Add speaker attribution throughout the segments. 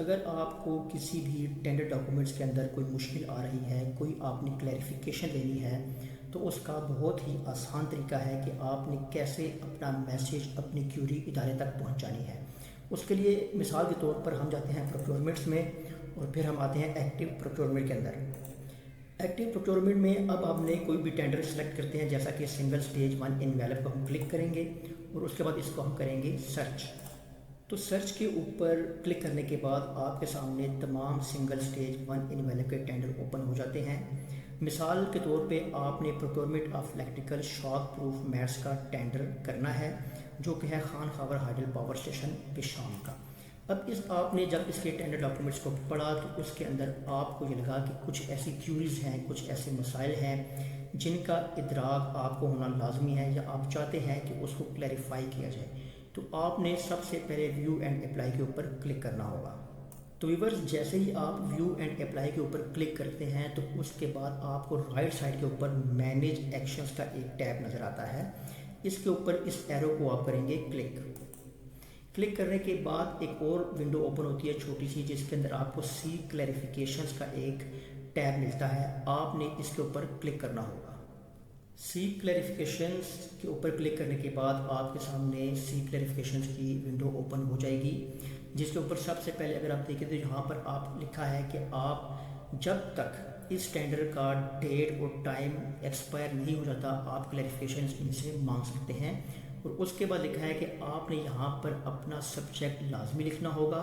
Speaker 1: اگر آپ کو کسی بھی ٹینڈر ڈاکومنٹس کے اندر کوئی مشکل آ رہی ہے، کوئی آپ نے کلیریفیکیشن لینی ہے، تو اس کا بہت ہی آسان طریقہ ہے کہ آپ نے کیسے اپنا میسیج، اپنی کیوری ادارے تک پہنچانی ہے۔ اس کے لیے مثال کے طور پر ہم جاتے ہیں پروکیورمنٹس میں، اور پھر ہم آتے ہیں ایکٹیو پروکیورمنٹ کے اندر۔ ایکٹیو پروکیورمنٹ میں اب آپ نے کوئی بھی ٹینڈر سلیکٹ کرتے ہیں، جیسا کہ سنگل سٹیج 1 انویلپ کو ہم کلک کریں گے، اور اس کے بعد اس کو ہم کریں گے سرچ۔ تو سرچ کے اوپر کلک کرنے کے بعد آپ کے سامنے تمام سنگل سٹیج 1 انویلپ کے ٹینڈر اوپن ہو جاتے ہیں۔ مثال کے طور پہ آپ نے procurement of electrical shock proof mats کا ٹینڈر کرنا ہے، جو کہ ہے Khan Khwar hydel power station Peshawar کا۔ اب آپ نے جب اس کے ٹینڈر ڈاکومنٹس کو پڑھا تو اس کے اندر آپ کو یہ لگا کہ کچھ ایسی کیوریز ہیں، کچھ ایسے مسائل ہیں جن کا ادراک آپ کو ہونا لازمی ہے، یا آپ چاہتے ہیں کہ اس کو کلیریفائی کیا جائے۔ تو آپ نے سب سے پہلے ویو اینڈ اپلائی کے اوپر کلک کرنا ہوگا۔ تو ویورز، جیسے ہی آپ ویو اینڈ اپلائی کے اوپر کلک کرتے ہیں تو اس کے بعد آپ کو رائٹ سائڈ کے اوپر مینیج ایکشنز کا ایک ٹیب نظر آتا ہے۔ اس کے اوپر اس ایرو کو آپ کریں گے کلک۔ کلک کرنے کے بعد ایک اور ونڈو اوپن ہوتی ہے چھوٹی سی، جس کے اندر آپ کو سی کلیریفیکیشنز کا ایک ٹیب ملتا ہے۔ آپ نے اس کے اوپر کلک کرنا ہوگا۔ سی کلیریفیکیشنز کے اوپر کلک کرنے کے بعد آپ کے سامنے سی کلیریفیکیشنز کی ونڈو اوپن ہو جائے گی، جس کے اوپر سب سے پہلے اگر آپ دیکھیں تو یہاں پر آپ لکھا ہے کہ آپ جب تک اس ٹینڈر کا ڈیٹ اور ٹائم ایکسپائر نہیں ہو جاتا آپ کلیریفیکیشنز ان سے مانگ سکتے ہیں۔ اور اس کے بعد لکھا ہے کہ آپ نے یہاں پر اپنا سبجیکٹ لازمی لکھنا ہوگا،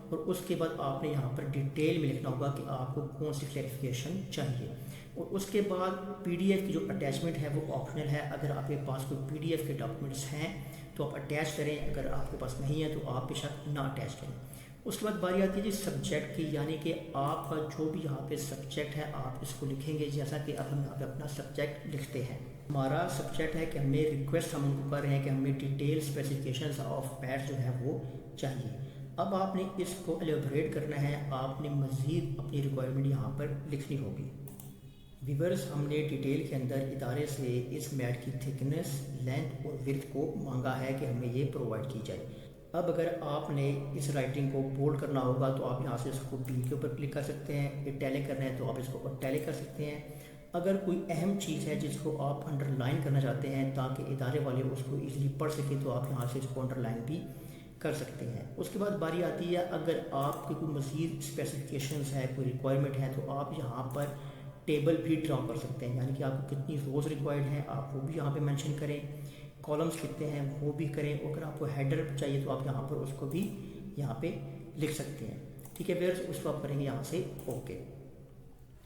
Speaker 1: اور اس کے بعد آپ نے یہاں پر ڈیٹیل میں لکھنا ہوگا کہ آپ کو کون سی کلیریفیکیشن چاہیے۔ اور اس کے بعد پی ڈی ایف کی جو اٹیچمنٹ ہے وہ آپشنل ہے۔ اگر آپ کے پاس کوئی پی ڈی ایف کے ڈاکومنٹس ہیں تو آپ اٹیچ کریں، اگر آپ کے پاس نہیں ہے تو آپ بے شک نہ اٹیچ کریں۔ اس کے بعد باری آتی ہے جی سبجیکٹ کی، یعنی کہ آپ کا جو بھی یہاں پہ سبجیکٹ ہے آپ اس کو لکھیں گے، جیسا کہ اب ہم یہاں پہ اپنا سبجیکٹ لکھتے ہیں۔ ہمارا سبجیکٹ ہے کہ ہمیں ریکویسٹ ہم ان کو کر رہے ہیں کہ ہمیں ڈیٹیل اسپیسیفکیشنز آف پیڈ جو ہے وہ چاہیے۔ اب آپ نے اس کو ایلیبریٹ کرنا ہے، آپ نے مزید اپنی ریکوائرمنٹ یہاں پر لکھنی ہوگی۔ ویورز، ہم نے ڈیٹیل کے اندر ادارے سے اس میٹ کی تھکنس، لینتھ اور وڈتھ کو مانگا ہے کہ ہمیں یہ پرووائڈ کی جائے۔ اب اگر آپ نے اس رائٹنگ کو بولڈ کرنا ہوگا تو آپ یہاں سے اس کو بی کے اوپر کلک کر سکتے ہیں، اٹیلک کرنا ہے تو آپ اس کو اٹیلک کر سکتے ہیں۔ اگر کوئی اہم چیز ہے جس کو آپ انڈر لائن کرنا چاہتے ہیں تاکہ ادارے والے اس کو ایزیلی پڑھ سکیں تو آپ یہاں سے اس کو انڈر لائن بھی کر سکتے ہیں۔ اس کے بعد باری آتی ہے اگر آپ کی کوئی مزید اسپیسیفکیشنز ہے، کوئی ریکوائرمنٹ ہے، تو آپ یہاں پر ٹیبل بھی ڈرا کر سکتے ہیں، یعنی کہ آپ کو کتنی روز ریکوائرڈ ہیں آپ وہ بھی یہاں پہ مینشن کریں، کالمز کتنے ہیں وہ بھی کریں، اور اگر آپ کو ہیڈر چاہیے تو آپ یہاں پر اس کو بھی یہاں پہ لکھ سکتے ہیں۔ ٹھیک ہے ویئرز، اس کو آپ کریں گے یہاں سے اوکے۔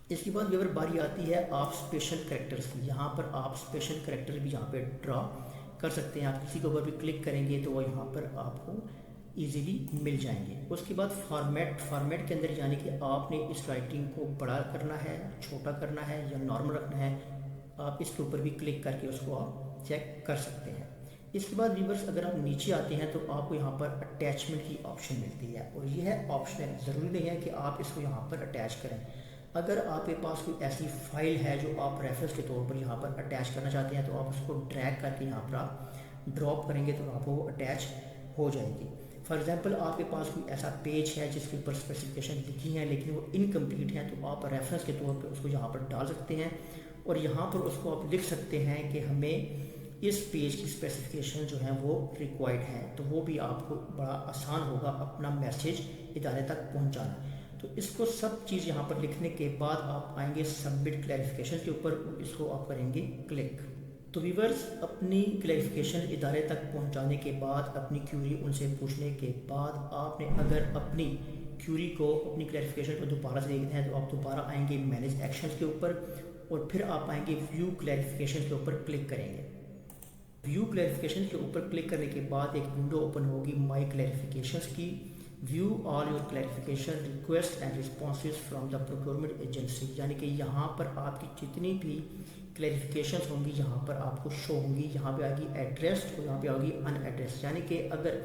Speaker 1: اس کے بعد ویور باری آتی ہے آپ اسپیشل کریکٹرز کی۔ یہاں پر آپ اسپیشل کریکٹر بھی یہاں پہ ڈرا کر سکتے ہیں۔ آپ کسی کے اوپر بھی کلک کریں گے تو وہ یہاں پر آپ کو ایزیلی مل جائیں گے۔ اس کے بعد فارمیٹ کے اندر یعنی کہ آپ نے اس رائٹنگ کو بڑا کرنا ہے، چھوٹا کرنا ہے یا نارمل رکھنا ہے، آپ اس کے اوپر بھی کلک کر کے اس کو آپ چیک کر سکتے ہیں۔ اس کے بعد ویورز اگر آپ نیچے آتے ہیں تو آپ کو یہاں پر اٹیچمنٹ کی آپشن ملتی ہے، اور یہ ہے آپشنل، ضروری نہیں ہے کہ آپ اس کو یہاں پر اٹیچ کریں۔ اگر آپ کے پاس کوئی ایسی فائل ہے جو آپ ریفرنس کے طور پر یہاں پر اٹیچ کرنا چاہتے ہیں تو آپ اس کو ڈریگ کر کے یہاں پر آپ ڈراپ کریں گے تو آپ کو وہ اٹیچ ہو جائے گی۔ فار ایگزامپل آپ کے پاس کوئی ایسا پیج ہے جس کے اوپر اسپیسیفکیشن لکھی ہیں لیکن وہ انکمپلیٹ ہیں، تو آپ ریفرنس کے طور پر اس کو یہاں پر ڈال سکتے ہیں، اور یہاں پر اس کو آپ لکھ سکتے ہیں کہ ہمیں اس پیج کی اسپیسیفکیشن جو ہیں وہ ریکوائرڈ ہیں، تو وہ بھی آپ کو بڑا آسان ہوگا اپنا میسیج ادارے تک پہنچانا۔ تو اس کو سب چیز یہاں پر لکھنے کے بعد آپ آئیں گے سبمٹ کلیریفیکیشن کے اوپر، اس کو آپ کریں گے کلک۔ تو ویورز، اپنی کلیریفیکیشن ادارے تک پہنچانے کے بعد، اپنی کیوری ان سے پوچھنے کے بعد، آپ نے اگر اپنی کیوری کو، اپنی کلیریفیکیشن کو دوبارہ سے دیکھتے ہیں تو آپ دوبارہ آئیں گے مینیج ایکشنز کے اوپر، اور پھر آپ آئیں گے ویو کلیریفیکیشن کے اوپر کلک کریں گے۔ ویو کلیریفیکیشن کے اوپر کلک کرنے کے بعد ایک ونڈو اوپن ہوگی مائی کلیریفیکیشنز کی۔ View all your clarification request and responses from the procurement agency, یعنی کہ یہاں پر آپ کی جتنی بھی کلیریفیکیشنز ہوں گی یہاں پر آپ کو شو ہوں گی۔ یہاں پہ آئے گی ایڈریسڈ اور یہاں پہ آئے گی ان ایڈریسڈ، یعنی کہ اگر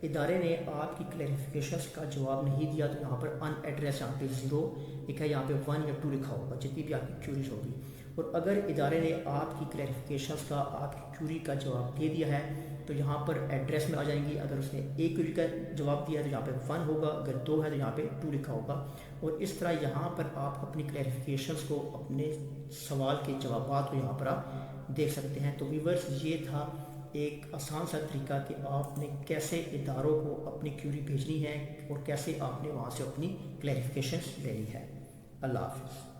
Speaker 1: ادارے نے آپ کی کلیریفیکیشنز کا جواب نہیں دیا تو یہاں پر ان ایڈریس یہاں پہ 0 لکھا ہے، یہاں پہ 1 یا 2 لکھا ہوگا، جتنی بھی آپ کی کیوریز ہوگی۔ اور اگر ادارے نے آپ کی کلیریفیکیشنز کا، آپ کی کیوری کا جواب دے دیا ہے تو یہاں پر ایڈریس میں آ جائیں گی. اگر اس نے ایک کیوری کا جواب دیا ہے تو یہاں پہ 1 ہوگا، اگر 2 ہے تو یہاں پہ 2 لکھا ہوگا. اور اس طرح یہاں پر آپ اپنی کلیریفیکیشنز کو، اپنے سوال کے جوابات کو یہاں پر آپ دیکھ سکتے ہیں. تو ویورز یہ تھا ایک آسان سا طریقہ کہ آپ نے کیسے اداروں کو اپنی کیوری بھیجنی ہے اور کیسے آپ نے وہاں سے اپنی کلیریفیکیشنز لینی ہے. اللہ حافظ.